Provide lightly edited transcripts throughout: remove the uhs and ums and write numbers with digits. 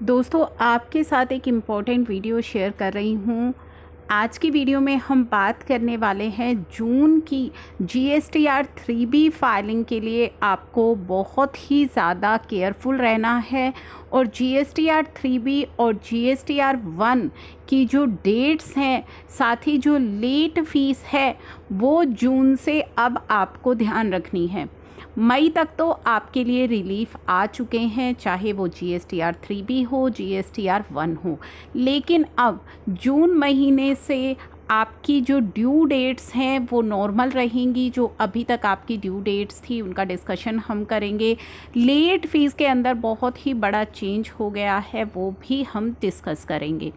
दोस्तों आपके साथ एक इम्पॉर्टेंट वीडियो शेयर कर रही हूँ। आज की वीडियो में हम बात करने वाले हैं जून की GSTR 3B फाइलिंग के लिए आपको बहुत ही ज़्यादा केयरफुल रहना है और GSTR 3B और GSTR 1 की जो डेट्स हैं, साथ ही जो लेट फीस है वो जून से अब आपको ध्यान रखनी है। मई तक तो आपके लिए रिलीफ आ चुके हैं, चाहे वो GSTR 3B हो, GSTR 1 हो, लेकिन अब जून महीने से आपकी जो ड्यू डेट्स हैं वो नॉर्मल रहेंगी। जो अभी तक आपकी ड्यू डेट्स थी उनका डिस्कशन हम करेंगे। लेट फीस के अंदर बहुत ही बड़ा चेंज हो गया है, वो भी हम डिस्कस करेंगे।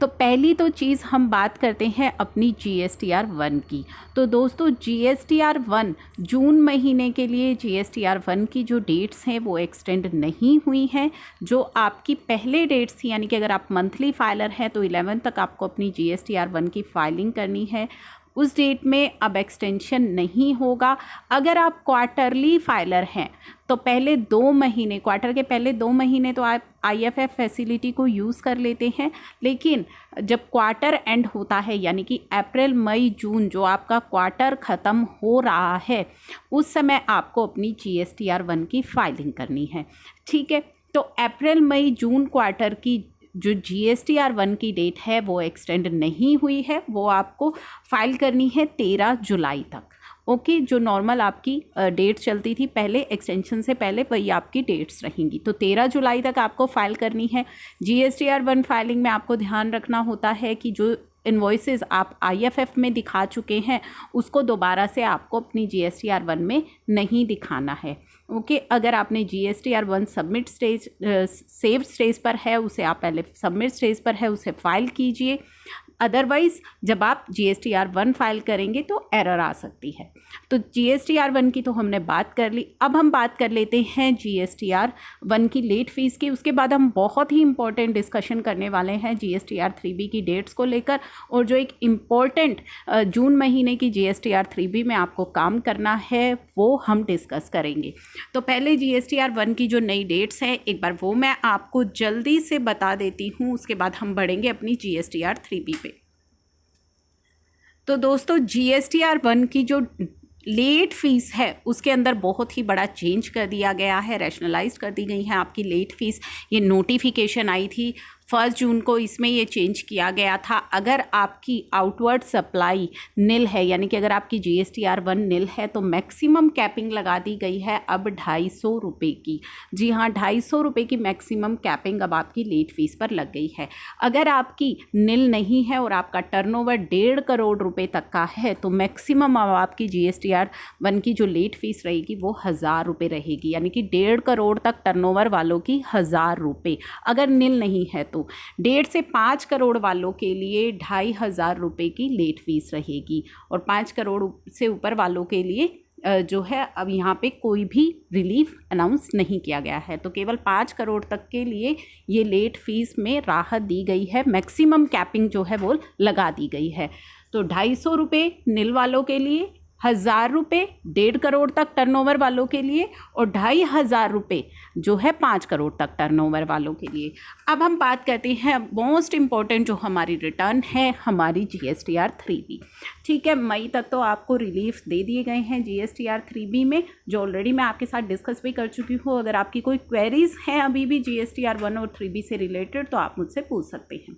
तो पहली तो चीज़ हम बात करते हैं अपनी GSTR 1 की। तो दोस्तों GSTR 1 जून महीने के लिए GSTR 1 की जो डेट्स हैं वो एक्सटेंड नहीं हुई हैं। जो आपकी पहले डेट्स थी, यानी कि अगर आप मंथली फाइलर हैं तो 11 तक आपको अपनी GSTR 1 की फाइलिंग करनी है, उस डेट में अब एक्सटेंशन नहीं होगा। अगर आप क्वार्टरली फाइलर हैं तो पहले 2 महीने, क्वार्टर के पहले 2 महीने तो आप IFF फैसिलिटी को यूज़ कर लेते हैं, लेकिन जब क्वार्टर एंड होता है यानी कि अप्रैल मई जून जो आपका क्वार्टर ख़त्म हो रहा है, उस समय आपको अपनी GSTR 1 की फाइलिंग करनी है। ठीक है, तो अप्रैल मई जून क्वार्टर की जो GSTR 1 की डेट है वो एक्सटेंड नहीं हुई है, वो आपको फाइल करनी है 13 जुलाई तक। ओके, जो नॉर्मल आपकी डेट चलती थी पहले, एक्सटेंशन से पहले, वही आपकी डेट्स रहेंगी। तो 13 जुलाई तक आपको फाइल करनी है। GSTR 1 फाइलिंग में आपको ध्यान रखना होता है कि जो इन्वॉइसेस आप IFF में दिखा चुके हैं उसको दोबारा से आपको अपनी GSTR 1 में नहीं दिखाना है। ओके, अगर आपने GSTR 1 submit stage save stage पर है, उसे आप पहले सबमिट स्टेज पर है उसे फाइल कीजिए। अदरवाइज़ जब आप GSTR 1 फाइल करेंगे तो एरर आ सकती है। तो GSTR 1 की तो हमने बात कर ली। अब हम बात कर लेते हैं GSTR 1 की लेट फीस की। उसके बाद हम बहुत ही इंपॉर्टेंट डिस्कशन करने वाले हैं GSTR 3B की डेट्स को लेकर, और जो एक इम्पॉर्टेंट जून महीने की GSTR 3B में आपको काम करना है वो हम डिस्कस करेंगे। तो पहले GSTR 1 की जो नई डेट्स हैं एक बार वो मैं आपको जल्दी से बता देती हूँ, उसके बाद हम बढ़ेंगे अपनी GSTR 3B पे। तो दोस्तों GSTR 1 की जो लेट फीस है उसके अंदर बहुत ही बड़ा चेंज कर दिया गया है, रैशनलाइज कर दी गई है आपकी लेट फीस। ये नोटिफिकेशन आई थी 1 जून को, इसमें ये चेंज किया गया था। अगर आपकी आउटवर्ड सप्लाई नील है, यानी कि अगर आपकी GSTR 1 नील है, तो मैक्सिमम कैपिंग लगा दी गई है अब 250 रुपये की। जी हाँ, 250 रुपये की मैक्सिमम कैपिंग अब आपकी लेट फीस पर लग गई है। अगर आपकी नील नहीं है और आपका टर्नओवर 1.5 करोड़ रुपए तक का है तो मैक्सिमम अब आपकी GSTR 1 की जो लेट फीस रहेगी वो 1000 रुपये रहेगी, यानी कि 1.5 करोड़ तक टर्नओवर वालों की 1000 रुपये अगर नील नहीं है तो। 1.5 से 5 करोड़ वालों के लिए 2500 रुपये की लेट फीस रहेगी, और 5 करोड़ से ऊपर वालों के लिए जो है अब यहाँ पे कोई भी रिलीफ अनाउंस नहीं किया गया है। तो केवल 5 करोड़ तक के लिए ये लेट फीस में राहत दी गई है, मैक्सिमम कैपिंग जो है वो लगा दी गई है। तो 250 रुपये नील वालों के लिए, 1000 रुपये 1.5 करोड़ तक टर्नओवर वालों के लिए, और 2500 रुपये जो है 5 करोड़ तक टर्नओवर वालों के लिए। अब हम बात करते हैं मोस्ट इम्पॉर्टेंट जो हमारी रिटर्न है, हमारी GSTR 3B। ठीक है, मई तक तो आपको रिलीफ दे दिए गए हैं GSTR 3B में, जो ऑलरेडी मैं आपके साथ डिस्कस भी कर चुकी हूँ। अगर आपकी कोई क्वेरीज हैं अभी भी GSTR 1 और 3B से रिलेटेड तो आप मुझसे पूछ सकते हैं।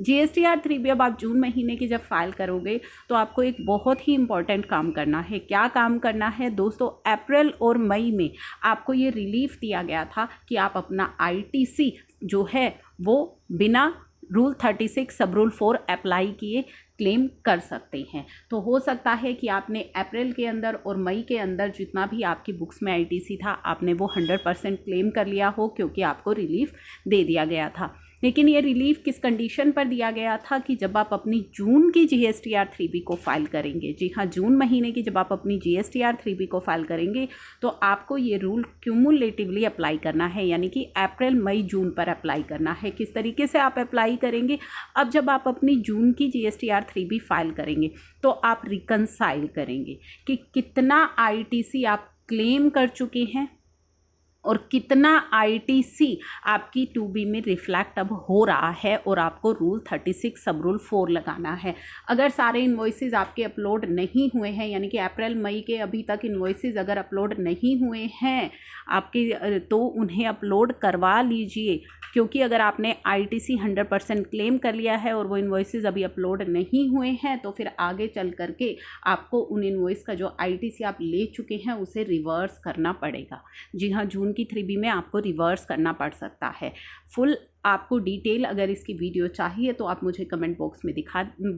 GSTR 3B अब आप जून महीने की जब फाइल करोगे तो आपको एक बहुत ही इंपॉर्टेंट काम करना है। क्या काम करना है दोस्तों? अप्रैल और मई में आपको ये रिलीफ दिया गया था कि आप अपना ITC जो है वो बिना रूल 36 सब रूल 4 अप्लाई किए क्लेम कर सकते हैं। तो हो सकता है कि आपने अप्रैल के अंदर और मई के अंदर जितना भी आपकी बुक्स में ITC था आपने वो 100% क्लेम कर लिया हो, क्योंकि आपको रिलीफ दे दिया गया था। लेकिन ये रिलीफ किस कंडीशन पर दिया गया था कि जब आप अपनी जून की GSTR 3B को फाइल करेंगे। जी हाँ, जून महीने की जब आप अपनी GSTR 3B को फाइल करेंगे तो आपको ये रूल क्यूमुलेटिवली अप्लाई करना है, यानी कि अप्रैल मई जून पर अप्लाई करना है। किस तरीके से आप अप्लाई करेंगे? अब जब आप अपनी जून की GSTR 3B फाइल करेंगे तो आप रिकंसाइल करेंगे कि कितना ITC आप क्लेम कर चुके हैं और कितना ITC आपकी 2B में रिफ्लेक्ट अब हो रहा है, और आपको रूल 36 सब रूल 4 लगाना है। अगर सारे इन्वॉइसेस आपके अपलोड नहीं हुए हैं, यानी कि अप्रैल मई के अभी तक इन्वॉइसेस अगर अपलोड नहीं हुए हैं आपके, तो उन्हें अपलोड करवा लीजिए, क्योंकि अगर आपने ITC 100% क्लेम कर लिया है और वो इन्वॉइसेस अभी अपलोड नहीं हुए हैं, तो फिर आगे चल करके आपको उन इन्वॉइस का जो ITC आप ले चुके हैं उसे रिवर्स करना पड़ेगा। जी हाँ, जून की 3B में आपको रिवर्स करना पड़ सकता है। फुल आपको डिटेल अगर इसकी वीडियो चाहिए तो आप मुझे कमेंट बॉक्स में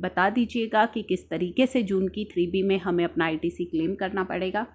बता दीजिएगा कि किस तरीके से जून की 3B में हमें अपना ITC क्लेम करना पड़ेगा।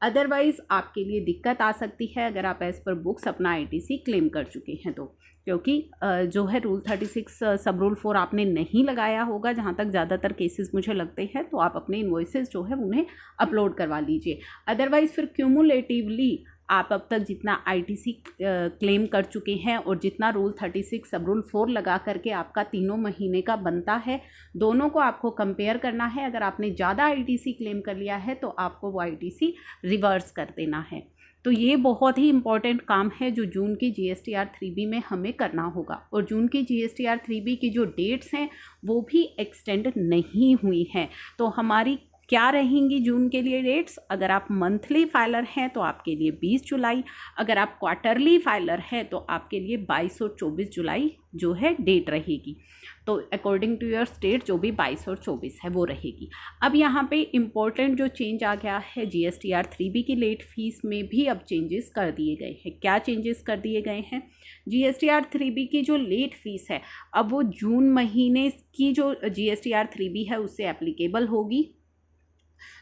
अदरवाइज़ आपके लिए दिक्कत आ सकती है अगर आप एज़ पर बुक्स अपना ITC क्लेम कर चुके हैं तो, क्योंकि जो है रूल 36 सब रूल 4 आपने नहीं लगाया होगा, जहाँ तक ज़्यादातर केसेस मुझे लगते हैं, तो आप अपने इन्वॉइसेस जो है उन्हें अपलोड करवा लीजिए। अदरवाइज़ फिर क्यूमुलेटिवली आप अब तक जितना ITC क्लेम कर चुके हैं और जितना रूल 36 सब रूल 4 लगा करके आपका 3 महीने का बनता है, दोनों को आपको कंपेयर करना है। अगर आपने ज़्यादा ITC क्लेम कर लिया है तो आपको वो ITC रिवर्स कर देना है। तो ये बहुत ही इम्पॉर्टेंट काम है जो जून की GSTR 3B में हमें करना होगा। और जून की GSTR 3B की जो डेट्स हैं वो भी एक्सटेंड नहीं हुई हैं, तो हमारी क्या रहेंगी जून के लिए डेट्स? अगर आप मंथली फाइलर हैं तो आपके लिए 20 जुलाई, अगर आप क्वार्टरली फाइलर हैं तो आपके लिए 22 और 24 जुलाई जो है डेट रहेगी। तो अकॉर्डिंग टू योर स्टेट जो भी 22 और 24 है वो रहेगी। अब यहाँ पे इम्पोर्टेंट जो चेंज आ गया है, GSTR 3B की लेट फीस में भी अब चेंजेस कर दिए गए हैं। क्या चेंजेस कर दिए गए हैं? GSTR 3B की जो लेट फीस है अब वो जून महीने की जो GSTR 3B है उससे एप्लीकेबल होगी।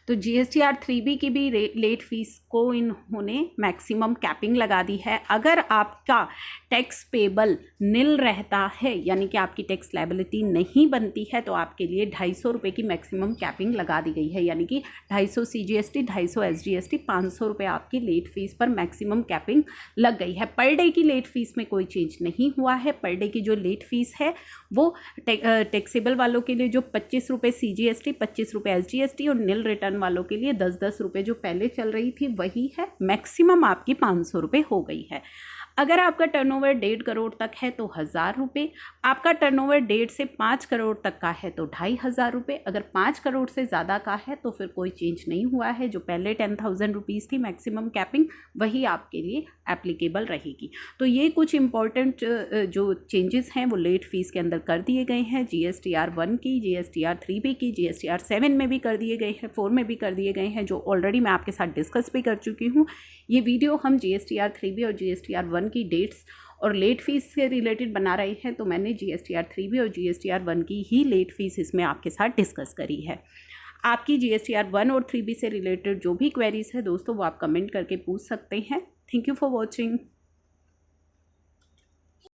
तो GSTR 3B की भी लेट फीस को इन्होंने मैक्सिमम कैपिंग लगा दी है। अगर आपका टैक्स पेबल निल रहता है, यानी कि आपकी टैक्स लायबिलिटी नहीं बनती है, तो आपके लिए 250 रुपये की मैक्सिमम कैपिंग लगा दी गई है, यानी कि 250 CGST, 250 SGST, 500 रुपये आपकी लेट फीस पर मैक्सिमम कैपिंग लग गई है। पर डे की लेट फीस में कोई चेंज नहीं हुआ है। पर डे की जो लेट फीस है वो टैक्सेबल वालों के लिए जो 25 रुपये CGST, 25 रुपये SGST और निल रिटर्न वालों के लिए 10-10 रुपये जो पहले चल रही थी वही है। मैक्सिमम आपकी 500 रुपये हो गई है। अगर आपका टर्नओवर 1.5 करोड़ तक है तो 1000 रुपये, आपका टर्नओवर 1.5 से 5 करोड़ तक का है तो 2500 रुपये, अगर 5 करोड़ से ज़्यादा का है तो फिर कोई चेंज नहीं हुआ है। जो पहले 10,000 रुपीज़ थी मैक्सिमम कैपिंग वही आपके लिए एप्लीकेबल रहेगी। तो ये कुछ इंपॉर्टेंट जो चेंजेस हैं वो लेट फीस के अंदर कर दिए गए हैं। GSTR 1 की, GSTR 3B की, GSTR 7 में भी कर दिए गए हैं, 4 में भी कर दिए गए हैं, जो ऑलरेडी मैं आपके साथ डिस्कस भी कर चुकी हूँ। ये वीडियो हम GSTR 3B और GSTR 1 की डेट्स और लेट फीस से रिलेटेड बना रहे हैं, तो मैंने GSTR 3B और GSTR 1 की ही लेट फीस इसमें आपके साथ डिस्कस करी है। आपकी GSTR 1 और 3B से रिलेटेड जो भी क्वेरीज है दोस्तों वो आप कमेंट करके पूछ सकते हैं। Thank you for watching.